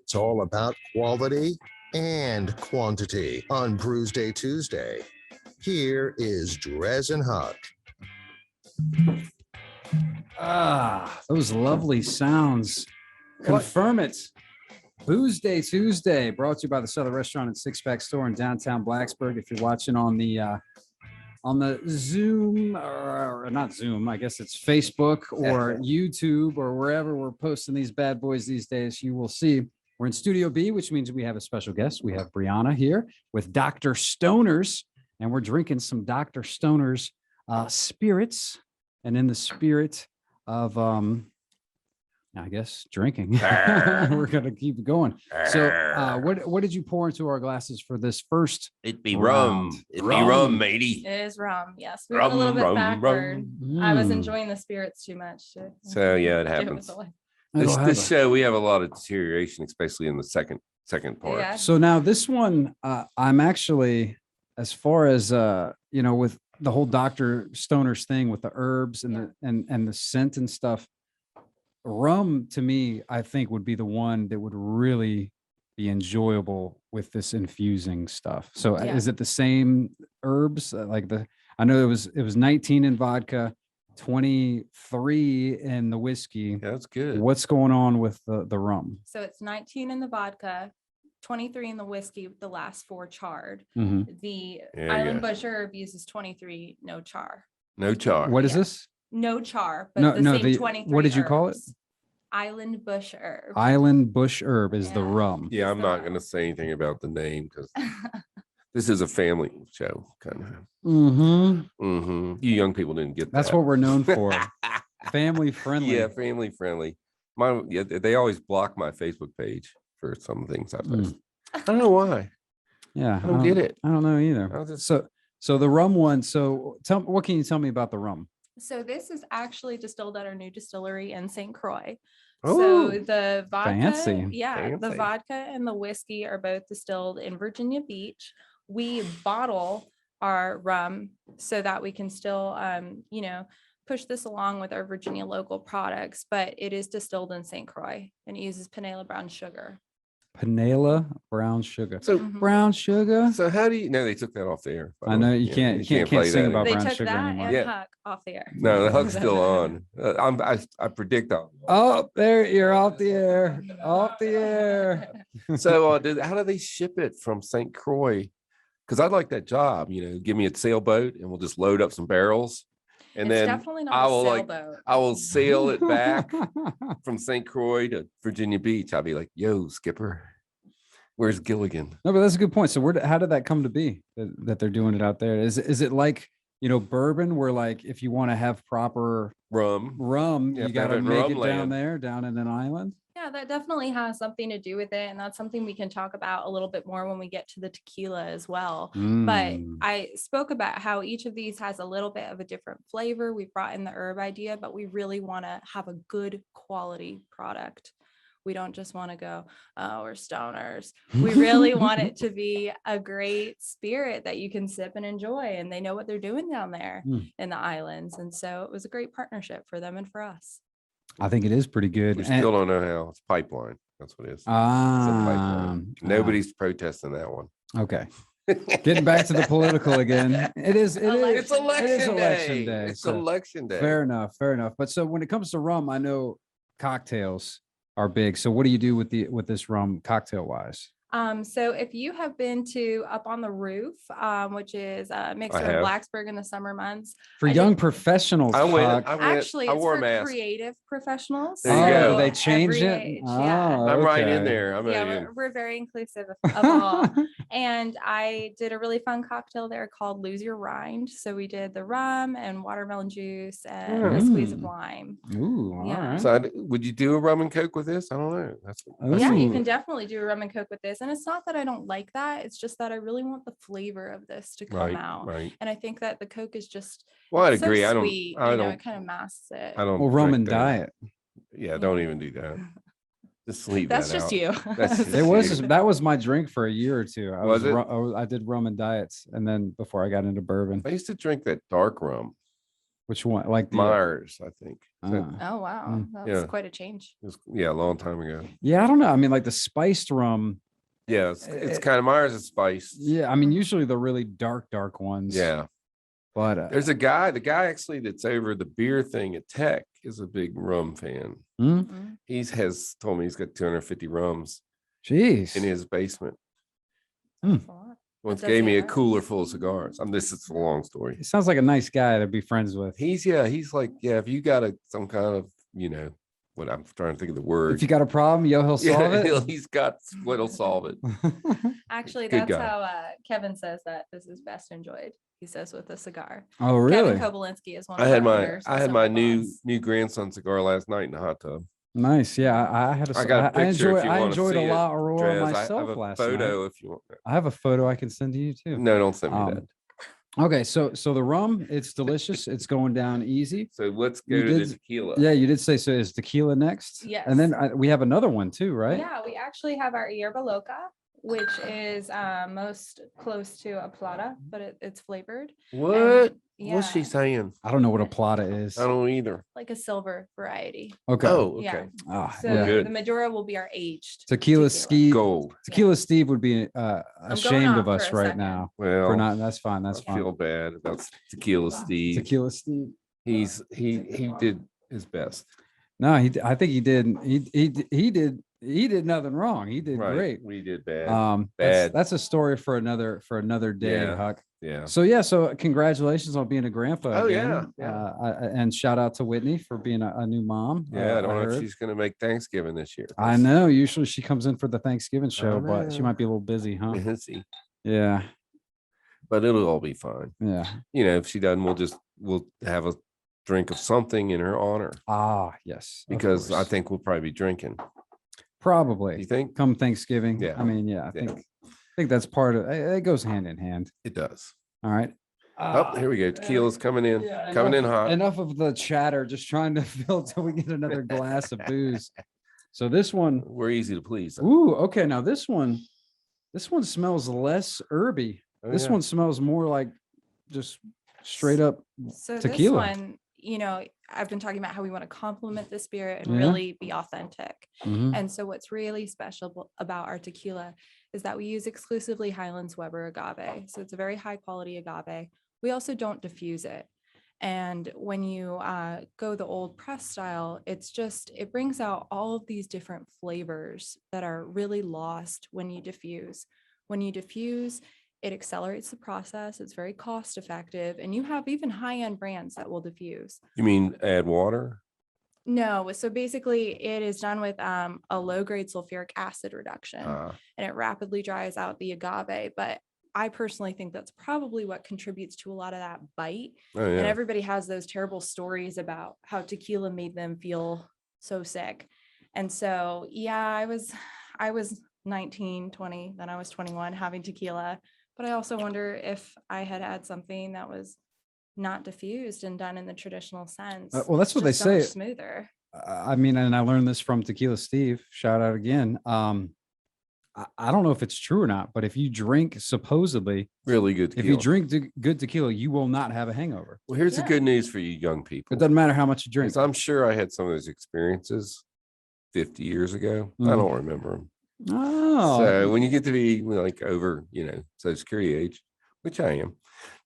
It's all about quality and quantity on Brewsday Tuesday. Here is DreZ and Huck. Those lovely sounds. Confirm it. Brewsday Tuesday, brought to you by the Southern Restaurant and Six Pack Store in downtown Blacksburg. If you're watching on the Zoom, or not Zoom, I guess it's Facebook or YouTube or wherever we're posting these bad boys these days, you will see we're in Studio B, which means we have a special guest. We have Brianna here with Dr. Stoners, and we're drinking some Dr. Stoners spirits. And in the spirit of I guess drinking, we're gonna keep going. So what did you pour into our glasses for this first? It'd be round? rum. It'd be rum, matey. It is rum. Yes, we went a little bit backward. I was enjoying the spirits too much. So yeah, it happens. This show, we have a lot of deterioration, especially in the second part. Yeah. So now this one, I'm actually, as far as with the whole Dr. Stoner's thing with the herbs and the scent and stuff, rum to me, I think would be the one that would really be enjoyable with this infusing stuff. So is it the same herbs? I know it was 19 in vodka, 23 in the whiskey. Yeah, that's good. What's going on with the rum? So it's 19 in the vodka, 23 in the whiskey, the last 4 charred. Mm-hmm. The Island Bush Herb uses 23, no char. No char. What is this? No char, but the same 23. What did you call it? Island Bush Herb. Island Bush Herb is the rum. Yeah, I'm not going to say anything about the name because this is a family show, kind of. Mm-hmm. You young people didn't get that. That's what we're known for. Family friendly. Yeah, family friendly. They always block my Facebook page for some things I post. I don't know why. Yeah, I don't get it. I don't know either. So the rum one. So what can you tell me about the rum? So this is actually distilled at our new distillery in St. Croix. Oh, so the vodka, fancy. The vodka and the whiskey are both distilled in Virginia Beach. We bottle our rum so that we can still, push this along with our Virginia local products, but it is distilled in St. Croix and it uses Panela brown sugar. Panela brown sugar. So brown sugar. So how do you know they took that off the air? I know you can't sing about they brown took sugar that anymore. and Huck off the air. No, the Huck's still on. I predict that. Oh, there you're off the air. Off the air. So how do they ship it from St. Croix? Because I'd like that job. Give me a sailboat and we'll just load up some barrels. And it's then definitely not a sailboat. I will sail it back from St. Croix to Virginia Beach. I'll be like, yo, skipper, where's Gilligan? No, but that's a good point. So how did that come to be that they're doing it out there? Is it like, bourbon where like, if you want to have proper rum, you got to make it down in an island? Yeah, that definitely has something to do with it. And that's something we can talk about a little bit more when we get to the tequila as well. But I spoke about how each of these has a little bit of a different flavor. We brought in the herb idea, but we really want to have a good quality product. We don't just want to go, oh, we're stoners. We really want it to be a great spirit that you can sip and enjoy. And they know what they're doing down there in the islands. And so it was a great partnership for them and for us. I think it is pretty good. We still don't know how. It's pipeline. That's what it is. It's a pipeline. Nobody's protesting that one. Okay. Getting back to the political again. It's election day. It's election day. Fair enough. But so when it comes to rum, I know cocktails are big. So what do you do with this rum cocktail wise? So if you have been to Up on the Roof, which is a mixer of Blacksburg in the summer months. For young professionals. Actually, it's for creative professionals. There you go. They changed it? I'm right in there. We're very inclusive of all. And I did a really fun cocktail there called Lose Your Rind. So we did the rum and watermelon juice and a squeeze of lime. Ooh, all right. So would you do a rum and coke with this? I don't know. You can definitely do a rum and coke with this. And it's not that I don't like that. It's just that I really want the flavor of this to come out. Right. And I think that the Coke is just I'd agree. So sweet, I don't. It kind of masks it. I don't. Well, rum and diet. Yeah, don't even do that. Just leave That's that just out. you. That was my drink for a year or two. I did rum and diets, and then before I got into bourbon, I used to drink that dark rum. Which one? Like the Myers, I think. Oh wow, that's Yeah. quite a change. It was, a long time ago. yeah, I don't know. I mean, like the spiced rum. Yeah, it's kind of Myers is spiced. Yeah, I mean, usually the really dark ones. Yeah. But There's the guy actually that's over the beer thing at Tech is a big rum fan. He has told me he's got 250 rums Jeez. in his basement. That's a lot. Once Does gave he me a have? cooler full of cigars. This is a long story. He sounds like a nice guy to be friends with. He's like, if you got some kind of, what I'm trying to think of the word. If you got a problem, he'll solve it. He's got what'll solve it. Actually, Good that's guy. how Kevin says that this is best enjoyed. He says with a cigar. Oh, really? Kevin Kobolinsky is one. I of had our my owners of I had some my of the bonds. new grandson cigar last night in the hot tub. Nice. Yeah, I had a. I got a picture if you I wanna enjoyed see a it, La Aurora DreZ. I myself have a last photo night. if you want. I have a photo I can send to you too. No, don't send me that. Okay, so the rum, it's delicious. It's going down easy. So let's go You to the did- tequila. Yeah, you did say so. Is tequila next? Yes. And then we have another one too, right? Yeah, we actually have our yerba loca, which is most close to a plata, but it's flavored. What? And, What's she yeah, saying? I don't know what a plata is. I don't either. like a silver variety. Okay. Oh, okay. Yeah. Ah, So yeah. Good. the Madura will be our aged Tequila Steve. Gold. Tequila Steve would be ashamed off of for us a right second. now. Well, For not. That's fine. That's I fine. feel bad about Tequila Steve. Tequila Steve. He did his best. No, I think he did. He did nothing wrong. He did Right. great. We did bad. That's, Bad. that's a story for another day, Yeah. Huck. Yeah. So congratulations on being a grandpa. Oh, again. yeah. And shout out to Whitney for being a new mom. Yeah. I don't know heard. if she's gonna make Thanksgiving this year. I know. Usually she comes in for the Thanksgiving show, but she know. might be a little busy, huh? Let's see. Yeah. But it'll all be fine. Yeah. If she doesn't, we'll have a drink of something in her honor. Ah, yes. of Because I course. think we'll probably be drinking. Probably You think? come Thanksgiving. Yeah. I mean, yeah, I Yeah. think that's part of it. Goes hand in hand. It does. All right. Oh, here we go. Tequila's coming in. Yeah, Coming in enough- hot. Enough of the chatter, just trying to fill till we get another glass of booze. So this one, We're easy to please. ooh, okay. Now this one smells less herby. Oh, This yeah. one smells more like just straight up So tequila. this one, I've been talking about how we want to complement the spirit and Yeah. really be authentic. Mhm. And so what's really special about our tequila is that we use exclusively Highlands Weber agave. So it's a very high quality agave. We also don't diffuse it. And when you go the old press style, it brings out all of these different flavors that are really lost when you diffuse. When you diffuse, it accelerates the process. It's very cost effective. And you have even high-end brands that will diffuse. You mean add water? No, so basically it is done with a low-grade sulfuric acid reduction, Ah, and it rapidly dries out the agave. But I personally think that's probably what contributes to a lot of that bite. oh And yeah. everybody has those terrible stories about how tequila made them feel so sick. And so, yeah, I was 19, 20, then I was 21 having tequila. But I also wonder if I had something that was not diffused and done in the traditional sense. Well, that's what they just so much say. smoother. I mean, and I learned this from Tequila Steve. Shout out again. I don't know if it's true or not, but if you drink supposedly, Really good if you tequila. drink good tequila, you will not have a hangover. Well, here's the Yeah. good news for you young people. It doesn't matter how much you drink. 'Cause I'm sure I had some of those experiences 50 years ago. I Mhm. don't remember them. Oh, So when you get to be like over, Social Security age, which I am,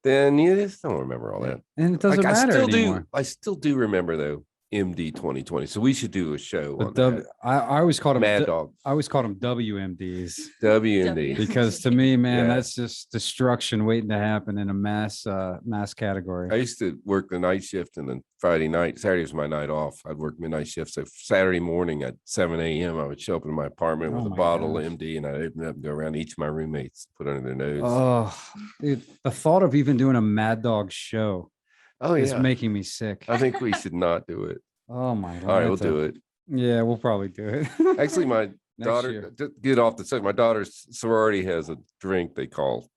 then you just don't remember all that. and it doesn't Like, matter I still anymore. do. I still do remember though. MD 2020. So we should do a show The on W, that. I always called them Mad Dog. I always called them WMDs WMD. because to me, man, Yeah. that's just destruction waiting to happen in a mass category. I used to work the night shift and then Friday night, Saturday was my night off. I'd work midnight shift. So Saturday morning at 7 a.m., I would show up in my apartment Oh with a my bottle gosh. of MD and I'd open it up and go around to each of my roommates, put under their nose. Oh, dude, the thought of even doing a Mad Dog show Oh, is yeah. making me sick. I think we should not do it. Oh my All right, we'll do it. Yeah, we'll probably do it. Actually, my Next daughter, year. to get off the subject, my daughter's sorority has a drink they call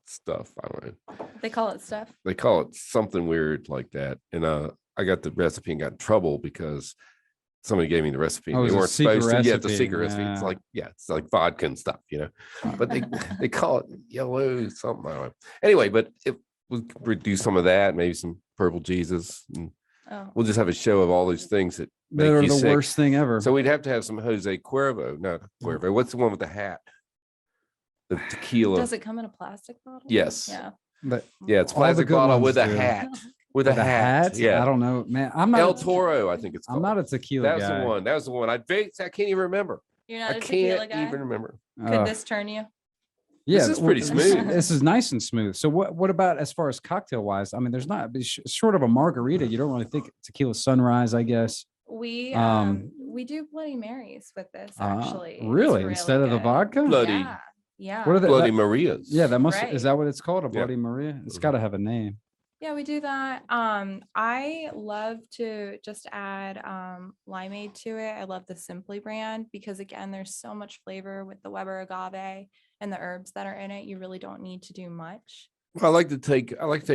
stuff. I don't know. They call it stuff. They call it something weird like that. And I got the recipe and got in trouble because somebody gave me the recipe. Oh, And it they was a weren't secret supposed to. Yeah, it's a recipe. secret recipe. Yeah. It's like vodka and stuff, But they call it yellow something. I don't know. Anyway, but if we could do some of that, maybe some Purple Jesus. And Oh, we'll just have a show of all these things that make They're you the sick. worst thing ever. So we'd have to have some Jose Cuervo, not Cuervo. What's the one with the hat? The tequila. does it come in a plastic bottle? Yes. Yeah. But Yeah, it's all the plastic good bottle ones with a do. hat. With a the hat. hat, Yeah. I don't know, man. I'm not El Toro, I think it's I'm called. not a tequila That's guy. the one. That was the one. I can't even remember. You're not I a tequila can't guy? even remember. Could this turn you? Yeah, This is pretty smooth. This is nice and smooth. So what about as far as cocktail wise? I mean, there's not short of a margarita. You don't really think tequila sunrise, I guess. We do Bloody Marys with this actually. It's Really? Instead of the good. vodka? Bloody. Yeah. Yeah. What are the Bloody Marias. Yeah, that must Right. is that what it's called? A Yeah. Bloody Maria? It's Mhm. got to have a name. Yeah, we do that. I love to just add limeade to it. I love the Simply brand because again, there's so much flavor with the Weber agave and the herbs that are in it. You really don't need to do much. I like to take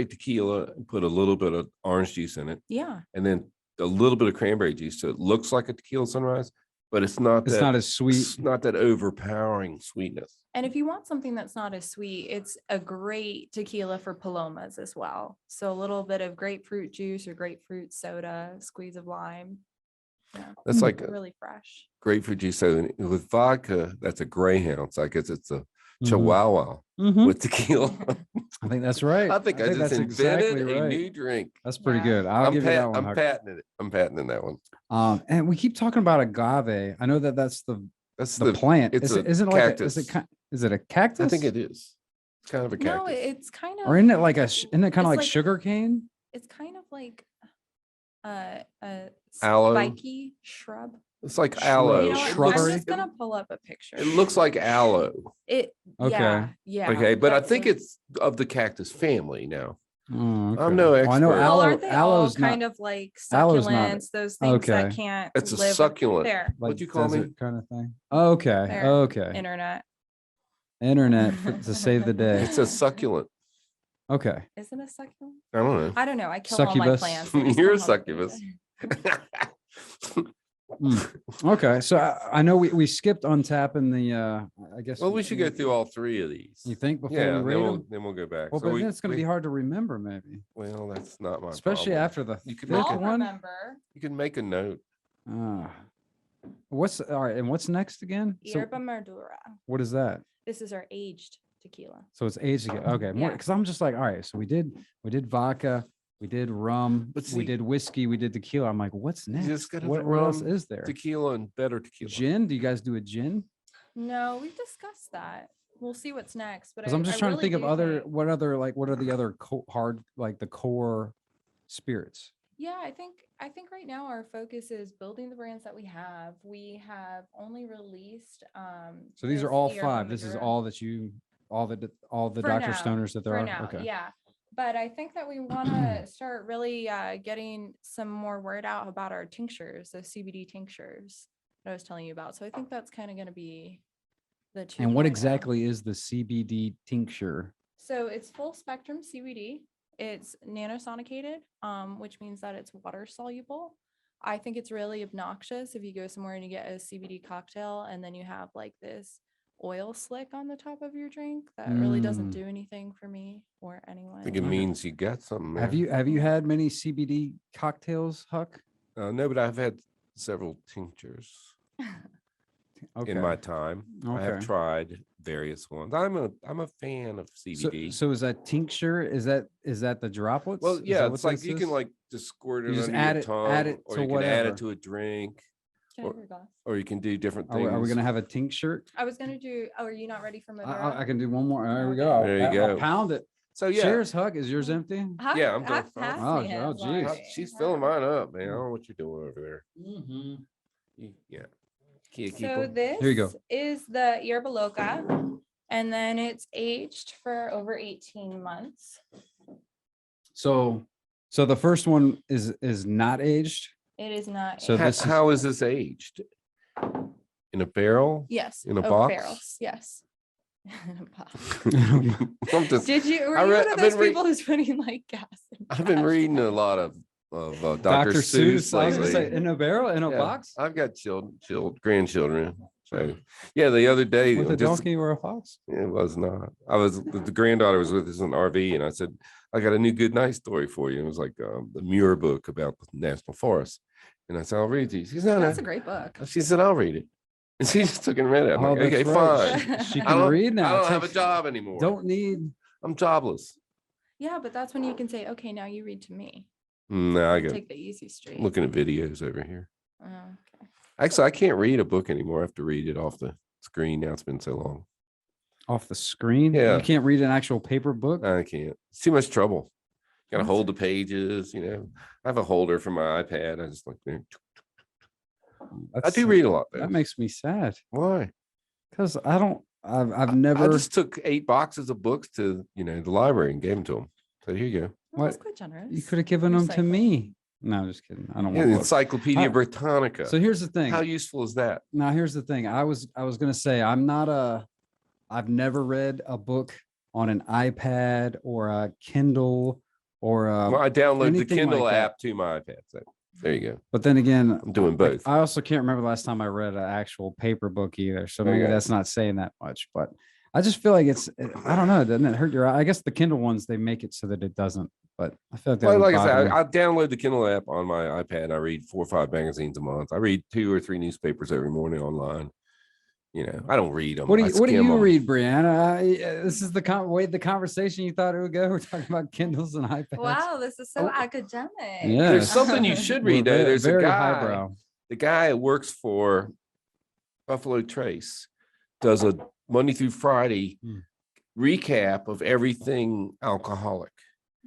tequila and put a little bit of orange juice in it, Yeah. and then a little bit of cranberry juice, so it looks like a tequila sunrise, but it's not. It's not as sweet. It's not that overpowering sweetness. And if you want something that's not as sweet, it's a great tequila for palomas as well. So a little bit of grapefruit juice or grapefruit soda, squeeze of lime. Yeah, That's like a really fresh. grapefruit juice. So with vodka, that's a greyhound. So I guess it's a Mhm. chihuahua Mhm. with tequila. I think that's right. I think I just that's invented exactly a right. new drink. That's pretty Yeah. good. I'll give you that one. I'm Huck. patenting it. I'm patenting that one. And we keep talking about agave. I know that that's the That's the plant. it's Is it, a isn't it like cactus. is it a cactus? I think it is. It's kind of a cactus. No, it's kind of Or isn't it like isn't it kind of It's like like- sugar cane? it's kind of like a Aloe? spiky shrub. It's like Shrub- aloe. You know what? Shrubbery? I'm just gonna pull up a picture. It looks like aloe. It. Okay. Yeah. Yeah. Okay, but I that's think what- it's of the cactus family now. Oh, okay. I'm no Well, I know expert. Well, aloe. aren't they all Aloe's kind not of like aloe's not- succulents? Those things that okay. can't. It's a live succulent. There, What'd you call me? desert kind of thing. Okay. There. Okay. internet. Internet to save the day. It's a succculent. Okay. Isn't it succulent? I don't know. I don't know. I kill all my Succubus? plants. They just You're a come healthy. succubus. Okay. So I know we skipped untapping the I guess. Well, we should go through all three of these. You think before Yeah, we then rate we'll, them? then we'll go back. Well, So but we- then it's going to we- be hard to remember, maybe, Well, that's not my especially problem. after the You can fifth make I'll it. one. remember. You can make a note. What's all right? And what's next again? So Yerba Madura. what is that? This is our aged tequila. So it's aged again. Okay, more Yeah. because I'm just like, all right. So we did vodka, we did rum, But we see- did whiskey, we did tequila. I'm like, what's next? just gotta What, have what else rum, is there? Tequila and better tequila. Gin? Do you guys do a gin? No, we've discussed that. We'll see what's next. But Because I'm just I trying to really think of do other think- what are the other hard like the core spirits. Yeah, I think right now our focus is building the brands that we have. We have only released So these are this all Yerba five. This is Madura. all that you all the For Dr. now, Stoners that there for are. now, Okay. yeah. But I think that we want to start really getting some more word out about our tinctures, the CBD tinctures that I was telling you about. So I think that's kind of going to be the two. And what exactly is the CBD tincture? So it's full spectrum CBD. It's nanosonicated, which means that it's water soluble. I think it's really obnoxious if you go somewhere and you get a CBD cocktail and then you have like this oil slick on the top of your drink. That really doesn't Mm. do anything for me or anyone. I think it Okay. means you got something. Have you had many CBD cocktails, Huck? No, but I've had several tinctures Okay. in my time. I have Okay. tried various ones. I'm a fan of CBD. So is that tincture? Is that the droplets? Well, Is yeah, that what it's like this you is? can like just squirt it You just under add your it- tongue, add it or to you can add whatever. it to a drink, Can I have your glass? or you can do different Are things. we going to have a tincture? I was gonna do. Oh, are you not ready for Madura? I can do one more. There we Okay. go. There you I'll go. pound it. So yeah, Cheers, Huck. Is yours empty? Huck- Yeah, I'm done. Huck passed Oh, me his oh, geez. already. she's filling mine up, man. I don't know what you're doing over there. Mm-hmm. Yeah, can you keep So 'em? this Here you go. is the Yerba Loca, and then it's aged for over 18 months. So the first one is not aged. It is not. So aged. How- this is- how is this aged? In a barrel? Yes. in a oak box? barrels, yes. In a box. I'm just- Did you? Were I you read- one of I've been those re- people who's putting like gas? in I've been trash reading a cans? lot of Dr. Seuss I was gonna lately. say, in a barrel, in a Yeah, box, I've got grandchildren. So yeah, the other day with a just- donkey or a fox. it was not. The granddaughter was with us in an RV, and I said, I got a new good night story for you. It was like the Muir book about the national forest. And I said, I'll read these. She said, no, That's no. a great book. She said, I'll read it. And she just took it and read it. I'm Oh, like, okay, that's right. fine. She I can don't, read now. I don't have a Takes- job anymore. Don't need. I'm jobless. Yeah, but that's when you can say, okay, now you read to me. No, I got Take the easy street. looking at videos over here. Oh, okay. Actually, I can't read a book anymore. I have to read it off the screen. Now it's been so long. Off the screen? Yeah. You can't read an actual paper book? I can't. It's too much trouble. Got to That's- hold the pages, you know. I have a holder for my iPad. I just like there. I That's- do read a lot though. That makes me sad Why? because I've I never. just took 8 boxes of books to, you know, the library and gave them to them. So here you go. Well, that's What? quite generous. You could have given them to Recycling. me. No, I'm just kidding. I don't Yeah, want the books. Encyclopedia I- Britannica. So here's the thing. How useful is that? Now here's the thing. I was gonna say I've never read a book on an iPad or a Kindle or Well, I download the anything Kindle like that. app to my iPad. So there you go. but then again, I'm doing both. I also can't remember the last time I read an actual paper book either. So maybe Okay. that's not saying that much, but I just feel like I don't know. Doesn't it hurt your eye? I guess the Kindle ones, they make it so that it doesn't, but I feel like that Well, would like I bother said, me. I download the Kindle app on my iPad. I read 4 or 5 magazines a month. I read 2 or 3 newspapers every morning online. You know, I don't read them. What do I you skim 'em. read, Brianna? This is the way the conversation you thought it would go. We're talking about Kindles and iPads. Wow, this is so Oh. academic. Yeah. There's something you should read We're though. There's a very guy. highbrow. The guy who works for Buffalo Trace does a Monday through Friday Hmm. recap of everything alcoholic.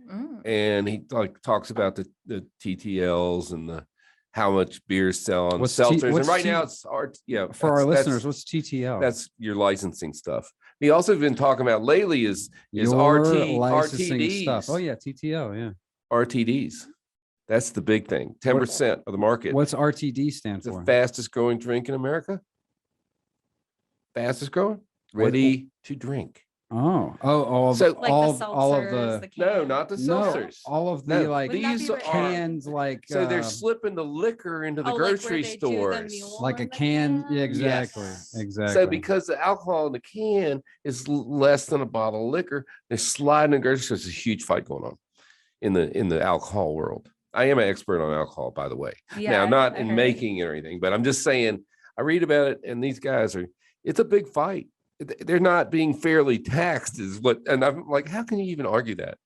Mm. And he like talks about the TTLs and the how much beers sell on What's T- seltzers. And what's right T- now it's art. Yeah, For our that's- listeners, what's TTL? that's your licensing stuff. He also been talking about lately is Your licensing RTDs. stuff. Oh yeah, TTL. Yeah. RTDs. That's the big thing. 10% of the market. What's RTD stand the for? fastest growing drink in America? Fastest growing? Ready to drink. All So- Like all, the all of seltzers, the No, can. not the no, seltzers. all of the No, like Wouldn't that these be are cans like so they're uh, slipping the liquor into the Oh, like where grocery they do the stores. mule like a in the can. Yeah, can? exactly. Yes. Exactly. So because the alcohol in the can is less than a bottle of liquor, they're sliding in the grocery stores. There's a huge fight going on in the alcohol world. I am an expert on alcohol, by the way. Yeah, Now, not I in heard. making it or anything, but I'm just saying I read about it, and these guys it's a big fight. They're not being fairly taxed, is what, and I'm like, how can you even argue that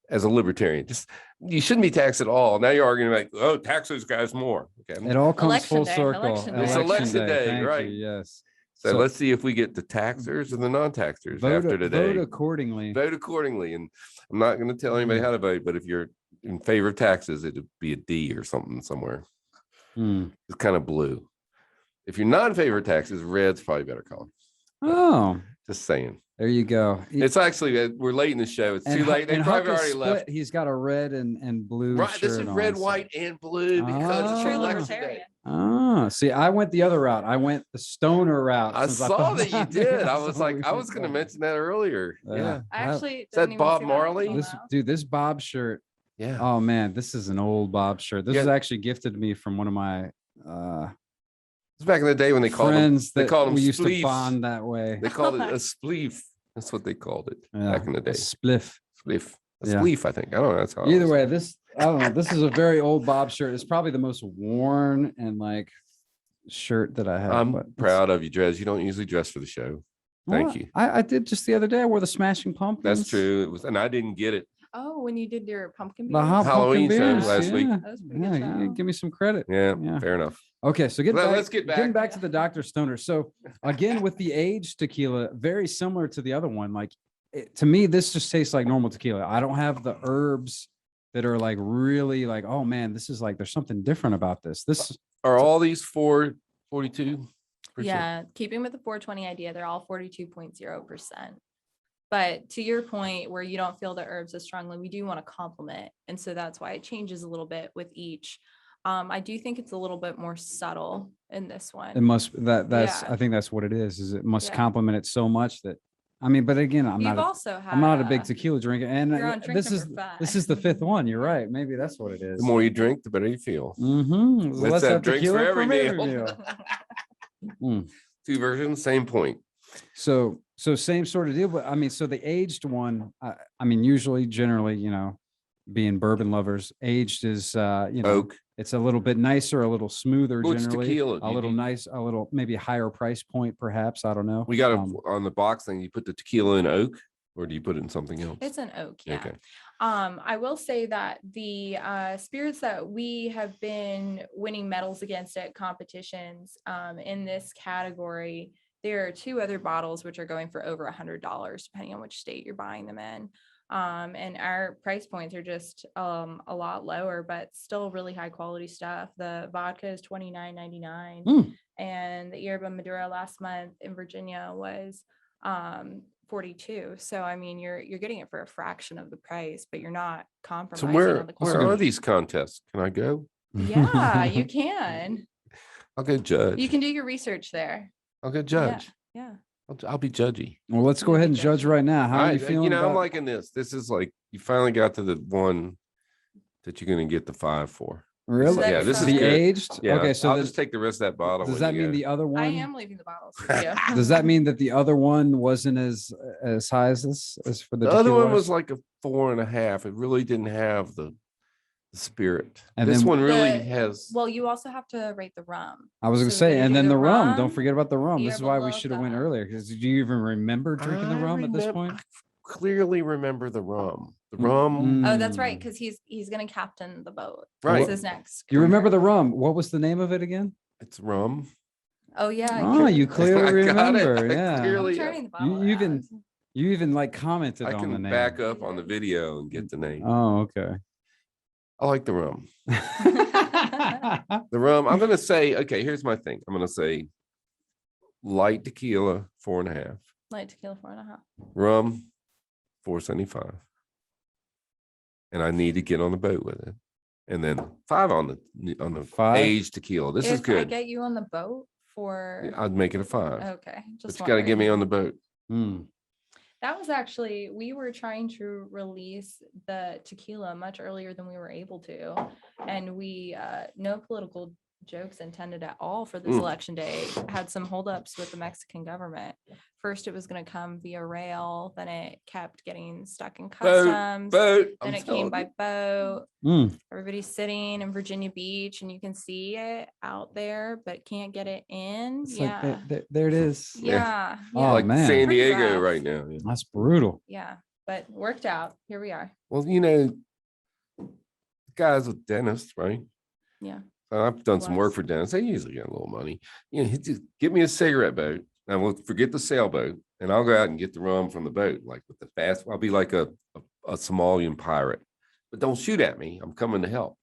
as a libertarian? Just you shouldn't be taxed at all. Now you're arguing like, oh, tax those guys more. Okay. it all comes Election full day, circle. election day. It's election day, Thank you, right. yes. So let's see if we get the taxers and the non-taxers Vote, after today. vote accordingly. Vote accordingly. And I'm not going to tell anybody how to vote, but if you're in favor of taxes, it'd be a D or something somewhere. Hmm. It's kind of blue. If you're not in favor of taxes, red's probably better color. Oh, Just saying. there you go. It's actually we're late in the show. It's too Hu- late. They and probably Huck is already split. left. He's got a red and blue. Right. This is shirt red, on, so- white, and blue because it's Oh. True election day. libertarian. Ah, see, I went the other route. I went the stoner route. I since saw thought that you about did. it. I was So like, we I went was going to that. mention that earlier. Yeah. I actually that didn't even Bob see Marley? until This now. dude, this Bob shirt. Yeah. Oh man, this is an old Bob shirt. This Yeah. was actually gifted to me from one of my It's back in the day when they called them. friends They that called them we used to spleefs. bond that way. They called it a spleef. That's what they called it Yeah, back in the a day. spliff. Spleef. A Yeah. spleef, I think. I don't know. That's how. Either way, this I don't know. This is a very old Bob shirt. It's probably the most worn and like shirt that I have. I'm but it's- proud of you, DreZ. You don't usually dress for the show. Thank Well, you. I did just the other day. I wore the Smashing Pumpkins. That's true. It was, and I didn't get it. Oh, when you did your pumpkin The beers? hot Halloween pumpkin show beers, last week. yeah. That was a pretty Yeah, good you show. give me some credit. Yeah, Yeah. fair enough. Okay, so Let's get back. getting back to the Dr. Stoner. So again, with the aged tequila, very similar to the other one. Like to me, this just tastes like normal tequila. I don't have the herbs that are like really like, oh man, this is like there's something different about this. This Are all these 442? Yeah, keeping with the 420 idea, they're all 42.0%. But to your point, where you don't feel the herbs as strongly, we do want to complement. And so that's why it changes a little bit with each. I do think it's a little bit more subtle in this one. it must that's Yeah. I think that's what it is it must Yeah. complement it so much that I mean, but again, I'm You've not also had I'm not a big tequila drinker. And you're on drink this is number 5. this is the 5th one. You're right. Maybe that's what it is. The more you drink, the better you feel. Mm-hmm. Let's have drinks for every meal. Mm. 2 versions, same point. So same sort of deal, but I mean, so the aged one, I mean, usually, generally, being bourbon lovers, aged is, Oak. it's a little bit nicer, a little smoother, What's generally, tequila? a little nice, a little maybe higher price point, perhaps. I don't know. We got on the box thing. You put the tequila in oak, or do you put it in something else? It's an oak, yeah. Okay. I will say that the spirits that we have been winning medals against at competitions in this category, there are 2 other bottles which are going for over $100, depending on which state you're buying them in. And our price points are just a lot lower, but still really high quality stuff. The vodka is $29.99, and the Yerba Maduro last month in Virginia was $42. So I mean, you're getting it for a fraction of the price, but you're not compromising So where on the quality. where are these contests? Can I go? Yeah, you can. I'll go judge. You can do your research there. I'll go judge. Yeah. I'll be judgy. Well, let's go ahead and judge right now. How are you feeling? I'm liking this. This is like you finally got to the one that you're going to get the 5 for. Really? Yeah, this is the good. aged. Yeah, Okay, so I'll just take the rest of that bottle. does that mean the other one? I am leaving the bottles with you. Does that mean that the other one wasn't as high as this as for the other one tequila? was like a 4.5. It really didn't have the spirit. And this then- one really The- has. Well, you also have to rate the rum. I was gonna So say, we're and gonna then do the the rum. Don't rum, forget about the rum. This is why we Yerba should have went Loca. earlier. Because do you even remember drinking the rum at this point? I clearly remember the rum. The rum. Oh, that's right, because he's gonna captain the boat. Right. That's his next. You remember the career. rum? What was the name of it again? It's rum. Oh yeah. Oh, you I clearly got it. remember. I Yeah. clearly- I'm turning the You bottle even around. you even like commented I on the can name. back up on the video and get the name. Oh, okay. I like the rum. The rum. I'm gonna say. Okay, here's my thing. I'm gonna say light tequila 4.5. Light tequila 4.5. Rum 4.75. And I need to get on the boat with it. And then 5 on the 5? aged tequila. This is If I good. get you on the boat for. I'd make it a 5. Okay. But Just you got to get me wondering. on the boat. Hmm. That was actually, we were trying to release the tequila much earlier than we were able to. And we, no political jokes intended at all for this election day, had some holdups with the Mexican government. First, it was going to come via rail, then it kept getting stuck in customs. Boat. Then it came by boat. Mm. Everybody's sitting in Virginia Beach and you can see it out there, but can't get it in. It's Yeah. like there it is. Yeah. Oh, Yeah. Like man. San Pretty Diego rough. right now. Yeah. That's brutal. Yeah. But worked out. Here we are. Well, guys with dentists, right? Yeah. I've done some work Was. for dentists. They usually get a little money. Just get me a cigarette boat and we'll forget the sailboat and I'll go out and get the rum from the boat. Like with the fast, I'll be like a Somalian pirate, but don't shoot at me. I'm coming to help.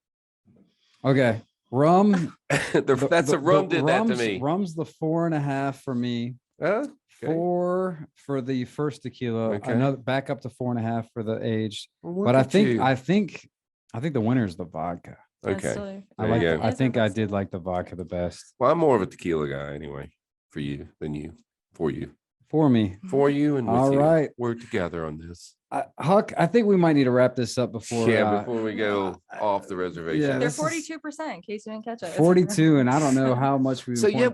Okay. Rum. That's a rum did that to me. Rum's the 4.5 for me. Huh? Okay. 4 for the first tequila. Okay. Another back up to 4.5 for the aged. Well, look But I at think you. I think the winner is the vodka. That's Okay. still- I There you like. go. I think I did like the vodka the best Well, I'm more of a tequila guy anyway. For you than you. For you. for me. For you and with All you. right. We're together on this. Huck, I think we might need to wrap this up before. Before we go off the reservation. yeah, They're this is 42% in case you didn't catch it. 42, and I don't know how much we. So yeah,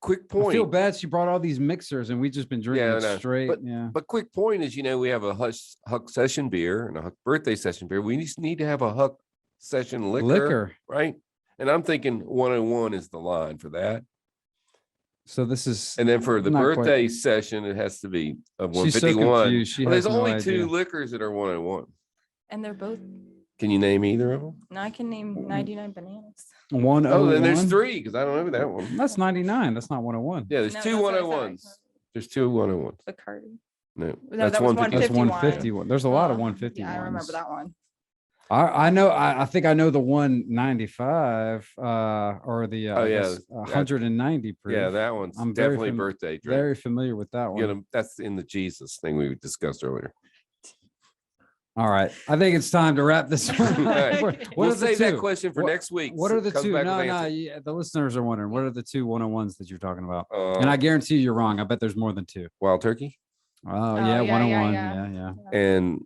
quick I feel point. bad. She brought all these mixers, and we just been drinking I it know. straight. Yeah. But quick point is, we have a Huck session beer and a Huck birthday session beer. We just need to have a Huck session liquor, right? And I'm thinking 101 is the line for that. So this is. And then for the Not quite. birthday session, it has to be a She's so 151. confused. She Well, has there's no only idea. 2 liquors that are 101. And they're both. Can you name either of them? Now I can name 99 bananas. 101. Oh, then there's 3 because I don't know that one. That's 99. That's not 101. Yeah, there's No, 2 that's what I said. 101s. There's 2 101s. Bacardi. No, that that's was 151. That's 151. 151. There's a lot of Oh, 150. Yeah, I remember that one. I know. I think I know the 195 or the Oh, yeah, 190 proof. Yeah, that one's I'm very definitely fam- birthday drink. Very familiar with that one. That's in the Jesus thing we discussed earlier. All right, I think it's time to wrap this one. All right. What We'll are the save that two? question for What- next week. What are the Comes two? back No, with no. answers. Yeah, the listeners are wondering what are the 2 101s that you're talking about? Uh, And I guarantee you're wrong. I bet there's more than 2. Wild Turkey Oh, yeah, yeah, yeah, 101. yeah. Yeah. and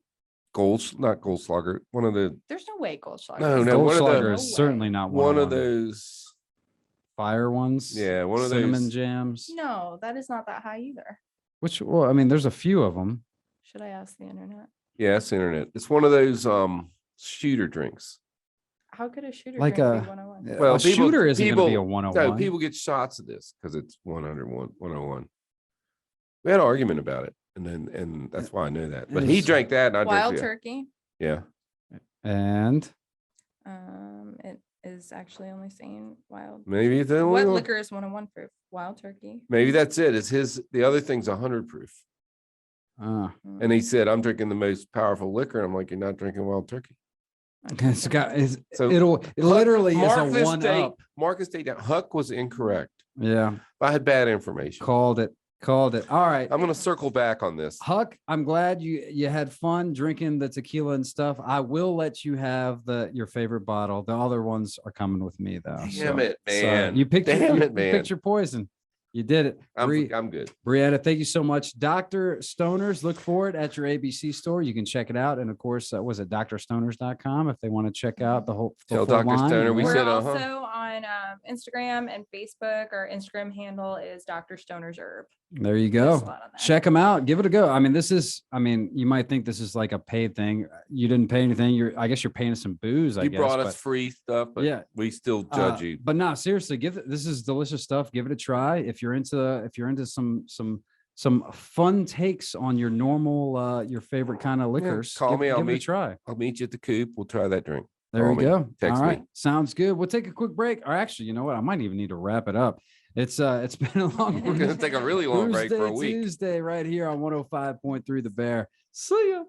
not Goldschlager. One of the There's no way Goldschlager. No, no, one of Goldschlager the- is certainly not one of 101. those. Fire ones. Yeah, one of cinnamon those. jams. No, that is not that high either. Well, I mean, there's a few of them. Should I ask the internet? Yeah, it's internet. It's one of those shooter drinks. How could a shooter Like drink a- be 101? Well, a shooter isn't going to be a No, 101. people get shots of this because it's 101. We had an argument about it, and that's why I know that. But he It's- drank that, and I Wild drank turkey. yeah. And It is actually only saying wild. Maybe it's the only What one. liquor is 101 proof? Wild turkey. Maybe that's it. It's his. The other thing's 100 proof. And he said, "I'm drinking the most powerful liquor." And I'm like, "You're not drinking wild turkey." it's got So it literally is Mark a this one date. up. Mark this date down. Huck was incorrect. Yeah, I had bad information. called it. All right. I'm going to circle back on this. Huck, I'm glad you had fun drinking the tequila and stuff. I will let you have your favorite bottle. The other ones are coming with me though. Damn it, man. You picked Damn you it, man. picked your poison. You did it. I'm good. Brianna, thank you so much. Dr. Stoners, look for it at your ABC store. You can check it out. And of course, was it drstoners.com if they want to check out the whole Tell full Dr. line. Stoner we We're said, also uh-huh. on Instagram and Facebook. Our Instagram handle is Dr. Stoner's Herb. There you There's go. a lot on there. Check them out. Give it a go. I mean, you might think this is like a paid thing. You didn't pay anything. I guess you're paying us some booze. I You guess, brought us but- free stuff, but Yeah. we still judge you. But no, seriously, this is delicious stuff. Give it a try. If you're into some fun takes on your normal your favorite kind of liquors, call me. give I'll it a meet try. I'll meet you at the coop. We'll try that drink. There Call you me. go. Text All right. me. Sounds good. We'll take a quick break. Or actually, you know what? I might even need to wrap it up. It's been a long We're going to take a really long break for a Brewsday week. Tuesday right here on 105.3 The Bear. See ya.